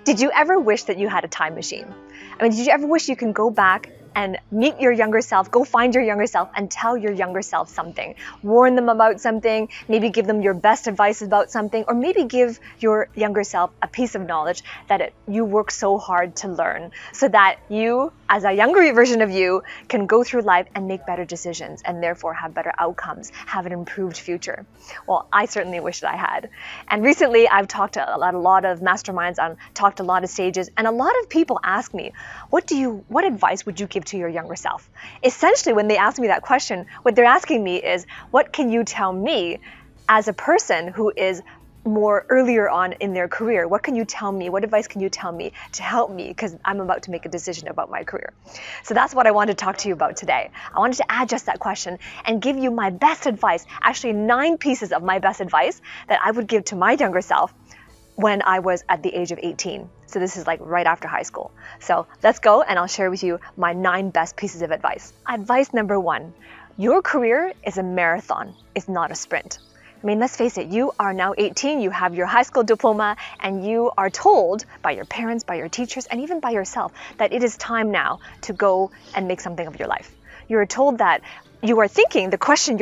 Did you ever wish that you had a time machine? I mean, did you ever wish you can go back and meet your younger self, go find your younger self and tell your younger self something, warn them about something, maybe give them your best advice about something, or maybe give your younger self a piece of knowledge that you work so hard to learn so that you, as a younger version of you, can go through life and make better decisions and therefore have better outcomes, have an improved future. Well, I certainly wish that I had. And recently I've talked to a lot of masterminds, talked to a lot of stages, and a lot of people ask me, what advice would you give to your younger self? Essentially, when they ask me that question, what they're asking me is, what can you tell me as a person who is more earlier on in their career? What can you tell me? What advice can you tell me to help me? Because I'm about to make a decision about my career. So that's what I wanted to talk to you about today. I wanted to add just that question and give you my best advice, actually 9 pieces of my best advice that I would give to my younger self when I was at the age of 18. So this is like right after high school. So let's go and I'll share with you my 9 best pieces of advice. Advice number 1, your career is a marathon, it's not a sprint. I mean, let's face it, you are now 18, you have your high school diploma, and you are told by your parents, by your teachers, and even by yourself that it is time now to go and make something of your life. You're told that you are thinking, your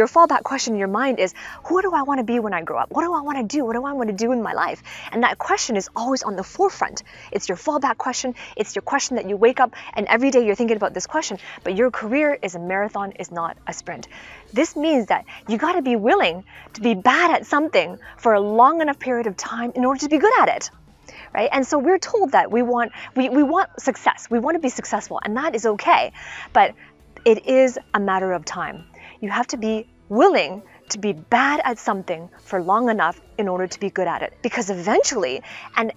fallback question in your mind is, who do I want to be when I grow up? What do I want to do? What do I want to do in my life? And that question is always on the forefront. It's your fallback question. It's your question that you wake up and every day you're thinking about this question. But your career is a marathon, is not a sprint. This means that you got to be willing to be bad at something for a long enough period of time in order to be good at it. Right? And so we're told that we want success. We want to be successful, and that is okay. But it is a matter of time. You have to be willing to be bad at something for long enough in order to be good at it. Because eventually, and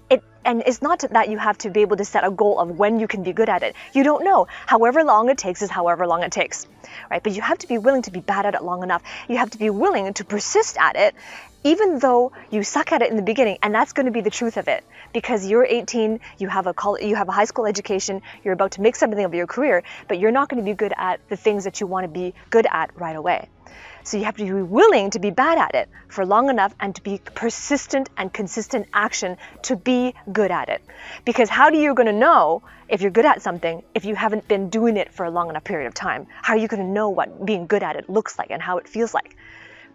it's not that you have to be able to set a goal of when you can be good at it. You don't know. However long it takes is however long it takes. Right? But you have to be willing to be bad at it long enough. You have to be willing to persist at it, even though you suck at it in the beginning, and that's going to be the truth of it. Because you're 18, you have a high school education, you're about to make something of your career, but you're not going to be good at the things that you want to be good at right away. So you have to be willing to be bad at it for long enough and to be persistent and consistent action to be good at it. Because how are you going to know if you're good at something if you haven't been doing it for a long enough period of time? How are you going to know what being good at it looks like and how it feels like?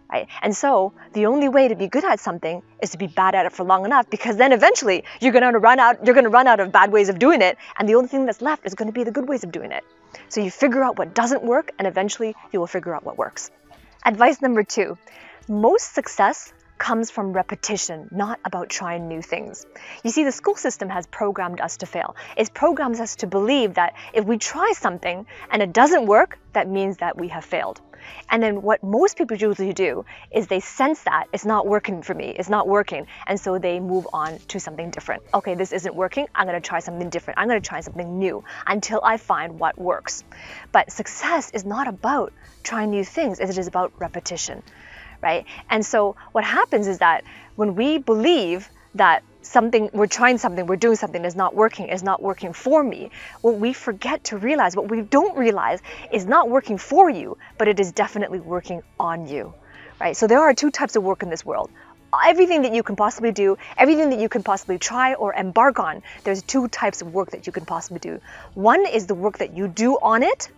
Right? And so the only way to be good at something is to be bad at it for long enough, because then eventually you're going to run out of bad ways of doing it, and the only thing that's left is going to be the good ways of doing it. So you figure out what doesn't work, and eventually you will figure out what works. Advice number 2, most success comes from repetition, not about trying new things. You see, the school system has programmed us to fail. It programs us to believe that if we try something and it doesn't work, that means that we have failed. And then what most people usually do is they sense that it's not working for me, it's not working, and so they move on to something different. Okay, this isn't working, I'm going to try something different, I'm going to try something new until I find what works. But success is not about trying new things, it is about repetition, right? And so what happens is that when we believe that we're trying something, we're doing something is not working for me, what we forget to realize, what we don't realize is not working for you, but it is definitely working on you, right? So there are 2 types of work in this world. Everything that you can possibly do, everything that you can possibly try or embark on, there's 2 types of work that you can possibly do. One is the work that you do on it,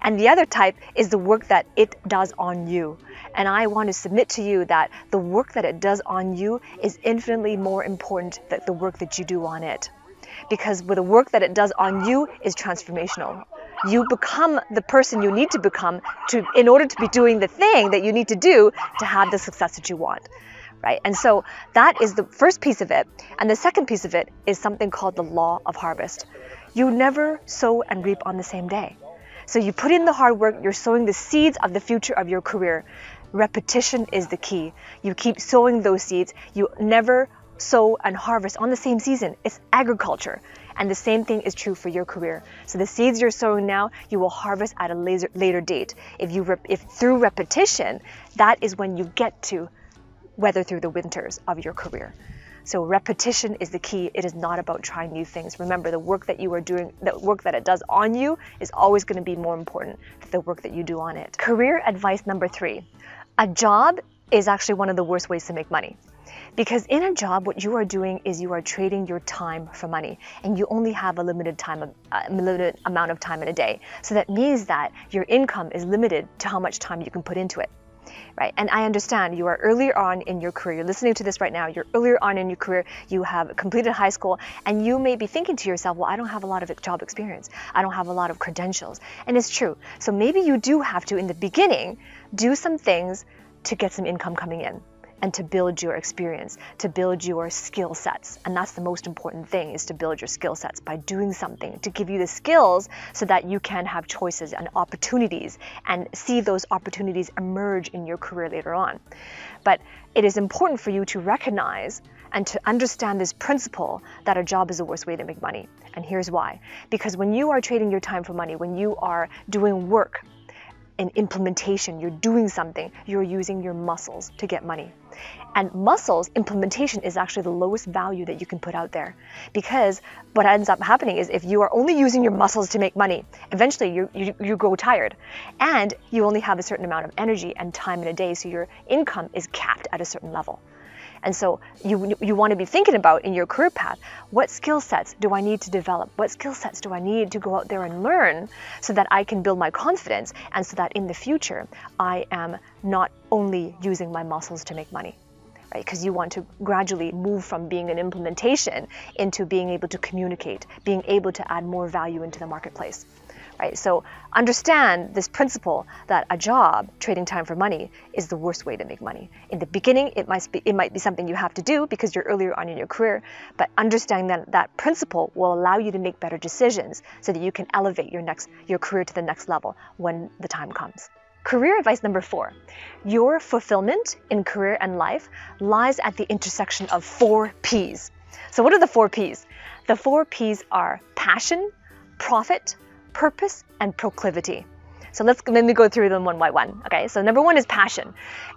and the other type is the work that it does on you. And I want to submit to you that the work that it does on you is infinitely more important than the work that you do on it. Because the work that it does on you is transformational. You become the person you need to become in order to be doing the thing that you need to do to have the success that you want. Right? And so that is the first piece of it. And the second piece of it is something called the law of harvest. You never sow and reap on the same day. So you put in the hard work, you're sowing the seeds of the future of your career. Repetition is the key. You keep sowing those seeds. You never sow and harvest on the same season. It's agriculture. And the same thing is true for your career. So the seeds you're sowing now, you will harvest at a later date. If through repetition, that is when you get to weather through the winters of your career. So repetition is the key. It is not about trying new things. Remember, the work that you are doing, the work that it does on you is always going to be more important than the work that you do on it. Career advice number 3. A job is actually one of the worst ways to make money. Because in a job, what you are doing is you are trading your time for money, and you only have a limited amount of time in a day. So that means that your income is limited to how much time you can put into it. Right? And I understand you are earlier on in your career. You're listening to this right now. You're earlier on in your career. You have completed high school, and you may be thinking to yourself, well, I don't have a lot of job experience. I don't have a lot of credentials. And it's true. So maybe you do have to, in the beginning, do some things to get some income coming in, and to build your experience, to build your skill sets. And that's the most important thing, is to build your skill sets by doing something to give you the skills so that you can have choices and opportunities and see those opportunities emerge in your career later on. But it is important for you to recognize and to understand this principle that a job is the worst way to make money. And here's why. Because when you are trading your time for money, when you are doing work, in implementation, you're doing something, you're using your muscles to get money. And muscles, implementation, is actually the lowest value that you can put out there. Because what ends up happening is if you are only using your muscles to make money, eventually you grow tired. And you only have a certain amount of energy and time in a day, so your income is capped at a certain level. And so you want to be thinking about in your career path, what skill sets do I need to develop? What skill sets do I need to go out there and learn so that I can build my confidence, and so that in the future I am not only using my muscles to make money, right? Because you want to gradually move from being an implementation into being able to communicate, being able to add more value into the marketplace. Right? So understand this principle that a job, trading time for money, is the worst way to make money. In the beginning, it might be something you have to do because you're earlier on in your career, but understanding that principle will allow you to make better decisions so that you can elevate your career to the next level when the time comes. Career advice number 4. Your fulfillment in career and life lies at the intersection of 4 P's. So what are the 4 P's? The 4 P's are passion, profit, purpose, and proclivity. So let me go through them one by one. Okay, so number 1 is passion.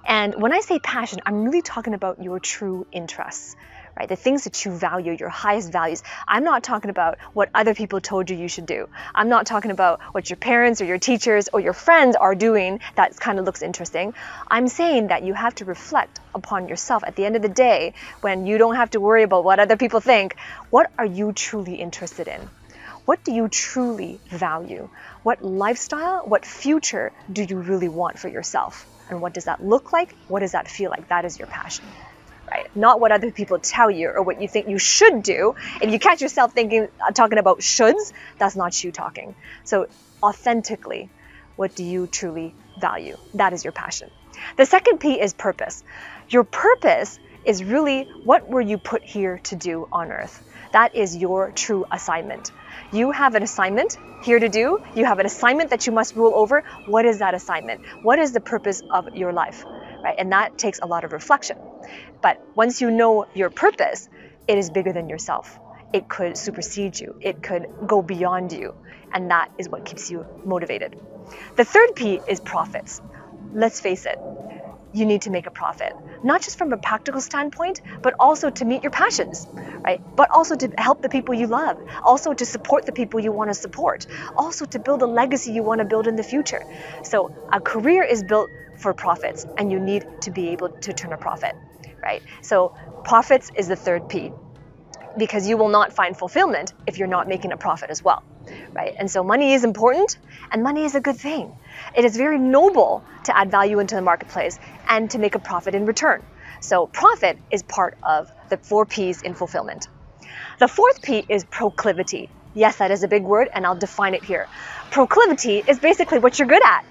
And when I say passion, I'm really talking about your true interests, right? The things that you value, your highest values. I'm not talking about what other people told you should do. I'm not talking about what your parents or your teachers or your friends are doing that kind of looks interesting. I'm saying that you have to reflect upon yourself at the end of the day, when you don't have to worry about what other people think. What are you truly interested in? What do you truly value? What lifestyle, what future do you really want for yourself? And what does that look like? What does that feel like? That is your passion, right? Not what other people tell you or what you think you should do. If you catch yourself talking about shoulds, that's not you talking. So authentically, what do you truly value? That is your passion. The second P is purpose. Your purpose is really, what were you put here to do on earth? That is your true assignment. You have an assignment here to do. You have an assignment that you must rule over. What is that assignment? What is the purpose of your life? Right? And that takes a lot of reflection. But once you know your purpose, it is bigger than yourself. It could supersede you. It could go beyond you. And that is what keeps you motivated. The third P is profits. Let's face it. You need to make a profit, not just from a practical standpoint, but also to meet your passions, right? But also to help the people you love, also to support the people you want to support, also to build a legacy you want to build in the future. So a career is built for profits, and you need to be able to turn a profit, right? So profits is the third P, because you will not find fulfillment if you're not making a profit as well, right? And so money is important, and money is a good thing. It is very noble to add value into the marketplace and to make a profit in return. So profit is part of the 4 P's in fulfillment. The fourth P is proclivity. Yes, that is a big word, and I'll define it here. Proclivity is basically what you're good at,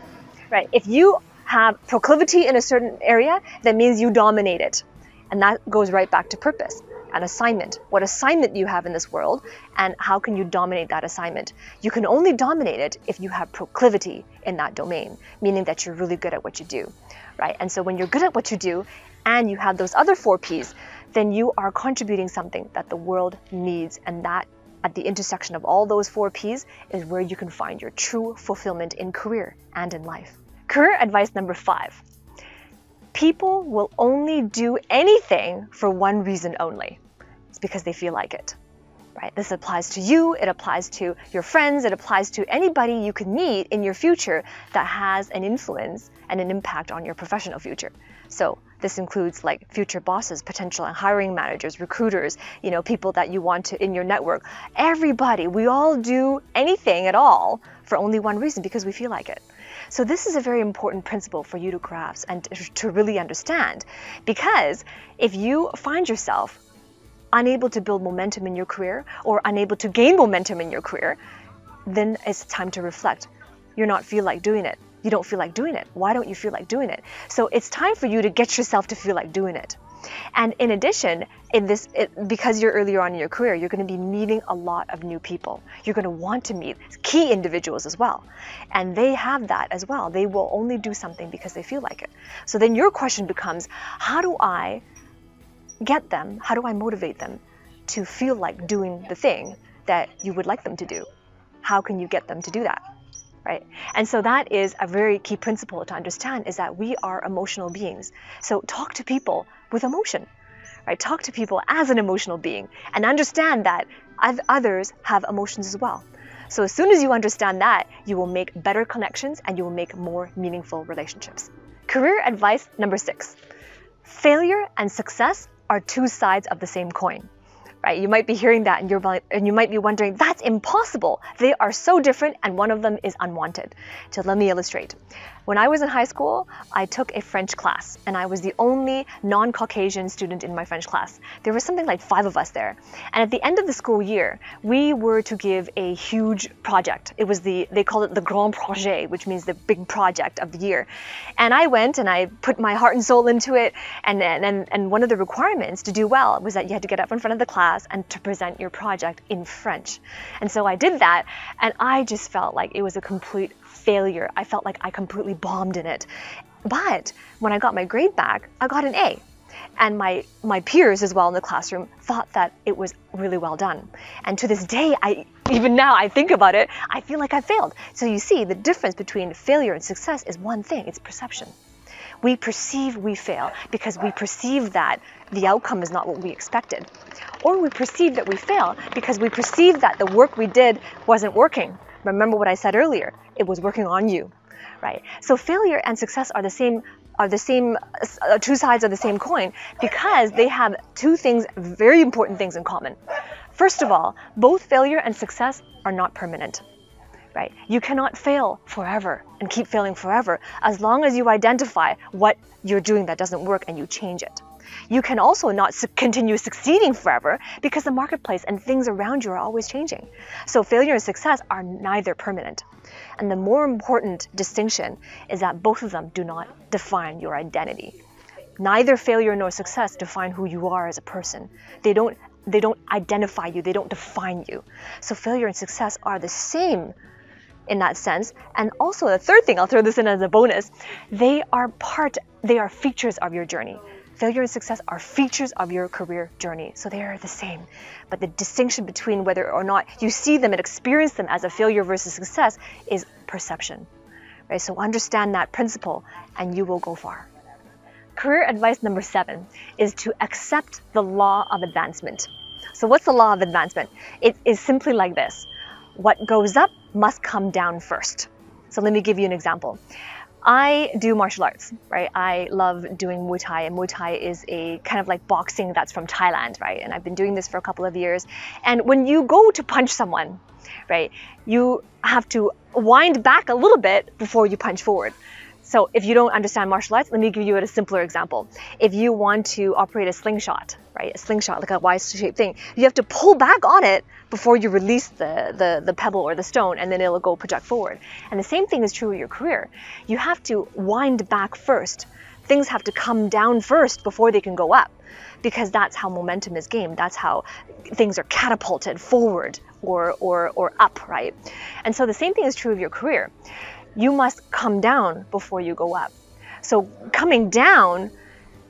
right? If you have proclivity in a certain area, that means you dominate it. And that goes right back to purpose. An assignment. What assignment you have in this world, and how can you dominate that assignment? You can only dominate it if you have proclivity in that domain, meaning that you're really good at what you do, right? And so when you're good at what you do and you have those other 4 P's, then you are contributing something that the world needs, and that at the intersection of all those 4 P's is where you can find your true fulfillment in career and in life. Career advice number 5. People will only do anything for one reason only. It's because they feel like it, right? This applies to you, it applies to your friends, it applies to anybody you could meet in your future that has an influence and an impact on your professional future. So This includes like future bosses, potential hiring managers, recruiters, people that you want to in your network. Everybody, we all do anything at all for only one reason, because we feel like it. So this is a very important principle for you to grasp and to really understand, because if you find yourself unable to build momentum in your career or unable to gain momentum in your career, then it's time to reflect. You're not feel like doing it. You don't feel like doing it. Why don't you feel like doing it? So it's time for you to get yourself to feel like doing it. And in addition, because you're earlier on in your career, you're going to be meeting a lot of new people. You're going to want to meet key individuals as well. And they have that as well. They will only do something because they feel like it. So then your question becomes, how do I get them? How do I motivate them to feel like doing the thing that you would like them to do? How can you get them to do that? Right? And so that is a very key principle to understand, is that we are emotional beings. So talk to people with emotion, right? Talk to people as an emotional being and understand that others have emotions as well. So as soon as you understand that, you will make better connections and you will make more meaningful relationships. Career advice number 6. Failure and success are two sides of the same coin. Right? You might be hearing that and you might be wondering, that's impossible. They are so different and one of them is unwanted. So let me illustrate. When I was in high school, I took a French class and I was the only non-Caucasian student in my French class. There was something like 5 of us there. And at the end of the school year, we were to give a huge project. It was they called it the grand projet, which means the big project of the year. And I went and I put my heart and soul into it. And one of the requirements to do well was that you had to get up in front of the class and to present your project in French. And so I did that, and I just felt like it was a complete failure. I felt like I completely bombed in it. But when I got my grade back, I got an A. And my peers as well in the classroom thought that it was really well done. And to this day, even now I think about it, I feel like I failed. So you see, the difference between failure and success is one thing, it's perception. We perceive we fail because we perceive that the outcome is not what we expected. Or we perceive that we fail because we perceive that the work we did wasn't working. Remember what I said earlier, it was working on you, right? So failure and success are the same, two sides of the same coin, because they have two things, very important things in common. First of all, both failure and success are not permanent. Right? You cannot fail forever and keep failing forever as long as you identify what you're doing that doesn't work and you change it. You can also not continue succeeding forever because the marketplace and things around you are always changing. So failure and success are neither permanent. And the more important distinction is that both of them do not define your identity. Neither failure nor success define who you are as a person. They don't identify you, they don't define you. So failure and success are the same in that sense. And also the third thing, I'll throw this in as a bonus, they are features of your journey. Failure and success are features of your career journey. So they are the same. But the distinction between whether or not you see them and experience them as a failure versus success is perception. Right? So understand that principle and you will go far. Career advice number 7 is to accept the law of advancement. So what's the law of advancement? It is simply like this. What goes up must come down first. So let me give you an example. I do martial arts, right? I love doing Muay Thai, and Muay Thai is a kind of like boxing that's from Thailand, right? And I've been doing this for a couple of years. And when you go to punch someone, right, you have to wind back a little bit before you punch forward. So if you don't understand martial arts, let me give you a simpler example. If you want to operate a slingshot, right, a slingshot, like a Y-shaped thing, you have to pull back on it before you release the pebble or the stone, and then it'll go project forward. And the same thing is true with your career. You have to wind back first. Things have to come down first before they can go up, because that's how momentum is gained. That's how things are catapulted forward or up, right? And so the same thing is true of your career. You must come down before you go up. So coming down,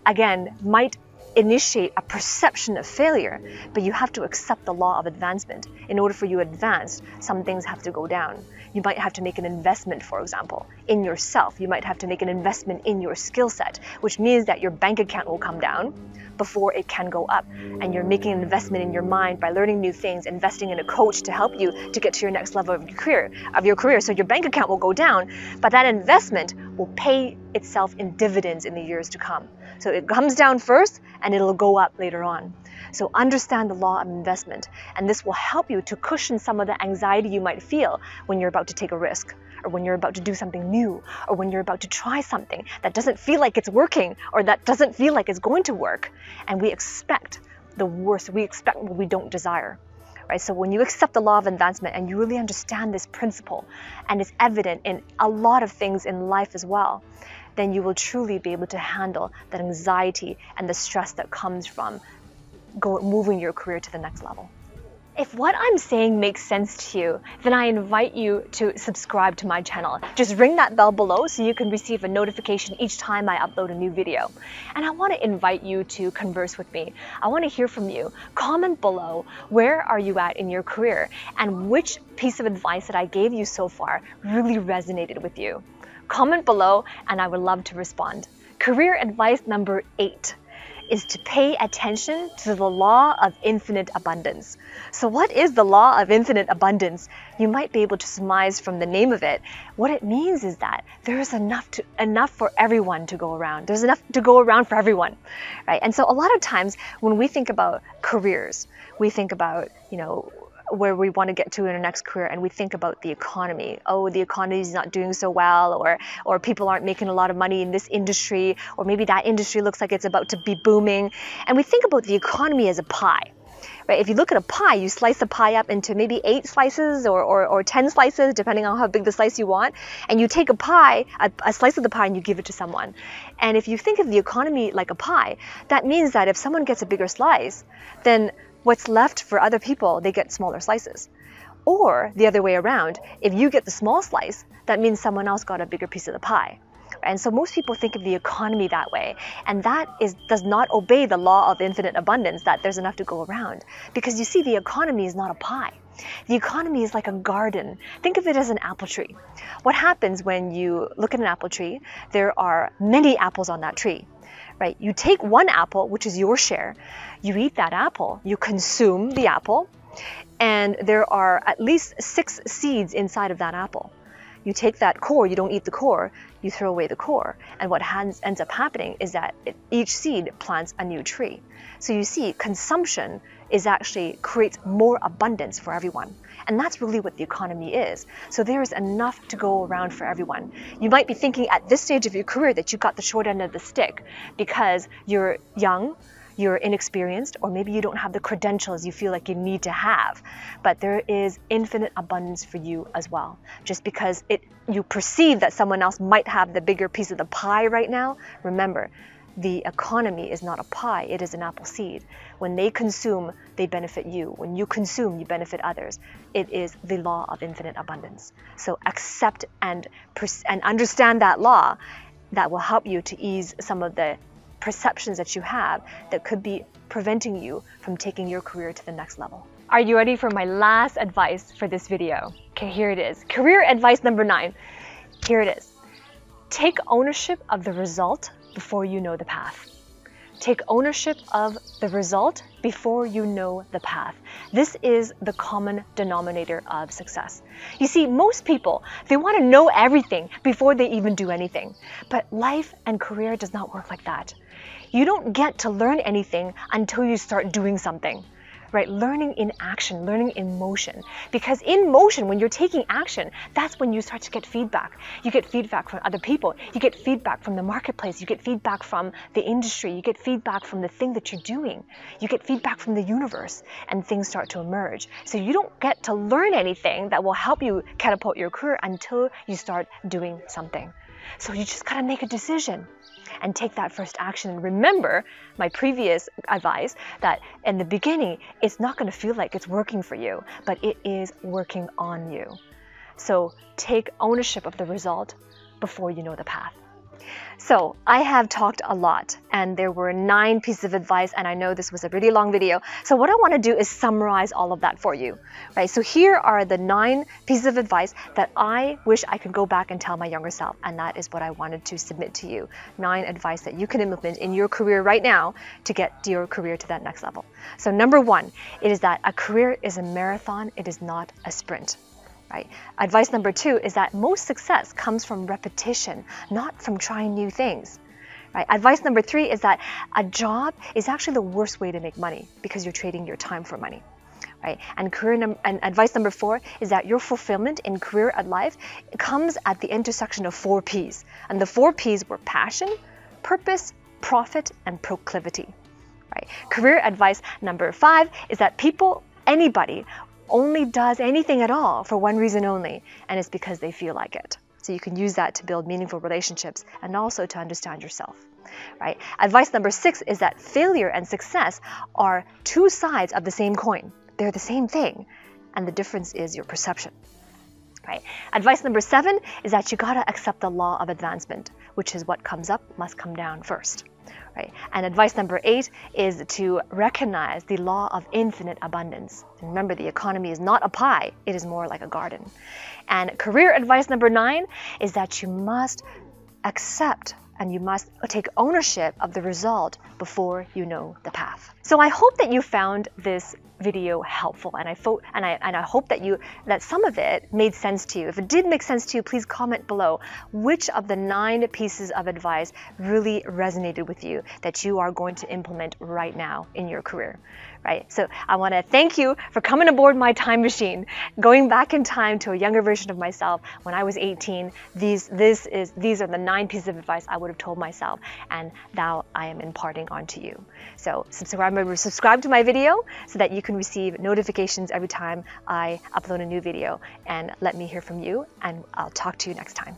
again, might initiate a perception of failure, but you have to accept the law of advancement. In order for you to advance, some things have to go down. You might have to make an investment, for example, in yourself. You might have to make an investment in your skill set, which means that your bank account will come down before it can go up. And you're making an investment in your mind by learning new things, investing in a coach to help you to get to your next level of your career. So your bank account will go down, but that investment will pay itself in dividends in the years to come. So it comes down first and it'll go up later on. So understand the law of investment, and this will help you to cushion some of the anxiety you might feel when you're about to take a risk, or when you're about to do something new, or when you're about to try something that doesn't feel like it's working, or that doesn't feel like it's going to work. And we expect the worst. We expect what we don't desire. Right? So when you accept the law of advancement and you really understand this principle, and it's evident in a lot of things in life as well, then you will truly be able to handle that anxiety and the stress that comes from moving your career to the next level. If what I'm saying makes sense to you, then I invite you to subscribe to my channel. Just ring that bell below so you can receive a notification each time I upload a new video. And I want to invite you to converse with me. I want to hear from you. Comment below, where are you at in your career, and which piece of advice that I gave you so far really resonated with you. Comment below and I would love to respond. Career advice number 8 is to pay attention to the law of infinite abundance. So what is the law of infinite abundance? You might be able to surmise from the name of it. What it means is that there is enough for everyone to go around. There's enough to go around for everyone, right? And so a lot of times when we think about careers, we think about, where we want to get to in our next career, and we think about the economy. Oh, the economy is not doing so well, or people aren't making a lot of money in this industry, or maybe that industry looks like it's about to be booming. And we think about the economy as a pie, right? If you look at a pie, you slice the pie up into maybe 8 slices or 10 slices, depending on how big the slice you want. And you take a slice of the pie and you give it to someone. And if you think of the economy like a pie, that means that if someone gets a bigger slice, then what's left for other people, they get smaller slices. Or the other way around, if you get the small slice, that means someone else got a bigger piece of the pie. And so most people think of the economy that way, and that does not obey the law of infinite abundance, that there's enough to go around. Because you see, the economy is not a pie. The economy is like a garden. Think of it as an apple tree. What happens when you look at an apple tree? There are many apples on that tree. Right? You take one apple, which is your share, you eat that apple, you consume the apple, and there are at least 6 seeds inside of that apple. You take that core, you don't eat the core, you throw away the core, and what ends up happening is that each seed plants a new tree. So you see, consumption actually creates more abundance for everyone. And that's really what the economy is. So there is enough to go around for everyone. You might be thinking at this stage of your career that you got the short end of the stick because you're young, you're inexperienced, or maybe you don't have the credentials you feel like you need to have. But there is infinite abundance for you as well. Just because you perceive that someone else might have the bigger piece of the pie right now, remember, the economy is not a pie, it is an apple seed. When they consume, they benefit you. When you consume, you benefit others. It is the law of infinite abundance. So accept and understand that law. That will help you to ease some of the perceptions that you have that could be preventing you from taking your career to the next level. Are you ready for my last advice for this video? Okay, here it is. Career advice number 9. Here it is. Take ownership of the result before you know the path. Take ownership of the result before you know the path. This is the common denominator of success. You see, most people, they want to know everything before they even do anything. But life and career does not work like that. You don't get to learn anything until you start doing something. Right? Learning in action, learning in motion. Because in motion, when you're taking action, that's when you start to get feedback. You get feedback from other people. You get feedback from the marketplace. You get feedback from the industry. You get feedback from the thing that you're doing. You get feedback from the universe, and things start to emerge. So you don't get to learn anything that will help you catapult your career until you start doing something. So you just gotta make a decision and take that first action. And remember my previous advice that in the beginning, it's not going to feel like it's working for you, but it is working on you. So take ownership of the result before you know the path. So I have talked a lot, and there were 9 pieces of advice, and I know this was a really long video. So what I want to do is summarize all of that for you, right? So here are the 9 pieces of advice that I wish I could go back and tell my younger self, and that is what I wanted to submit to you. 9 advice that you can implement in your career right now to get your career to that next level. So number 1, it is that a career is a marathon, it is not a sprint. right? Advice number 2 is that most success comes from repetition, not from trying new things. Right? Advice number 3 is that a job is actually the worst way to make money because you're trading your time for money. Right? And advice number 4 is that your fulfillment in career and life comes at the intersection of 4 P's. And the 4 P's were passion, purpose, profit, and proclivity. Right? Career advice number 5 is that anybody only does anything at all for one reason only, and it's because they feel like it. So you can use that to build meaningful relationships and also to understand yourself. Right? Advice number 6 is that failure and success are 2 sides of the same coin. They're the same thing, and the difference is your perception. Right? Advice number 7 is that you gotta accept the law of advancement, which is what comes up must come down first. Right? And advice number 8 is to recognize the law of infinite abundance. And remember, the economy is not a pie, it is more like a garden. And career advice number 9 is that you must accept and you must take ownership of the result before you know the path. So I hope that you found this video helpful, and I hope that some of it made sense to you. If it did make sense to you, please comment below which of the 9 pieces of advice really resonated with you that you are going to implement right now in your career. Right? So I want to thank you for coming aboard my time machine, going back in time to a younger version of myself when I was 18. These are the 9 pieces of advice I would have told myself, and now I am imparting onto you. So subscribe to my video so that you can receive notifications every time I upload a new video, and let me hear from you, and I'll talk to you next time.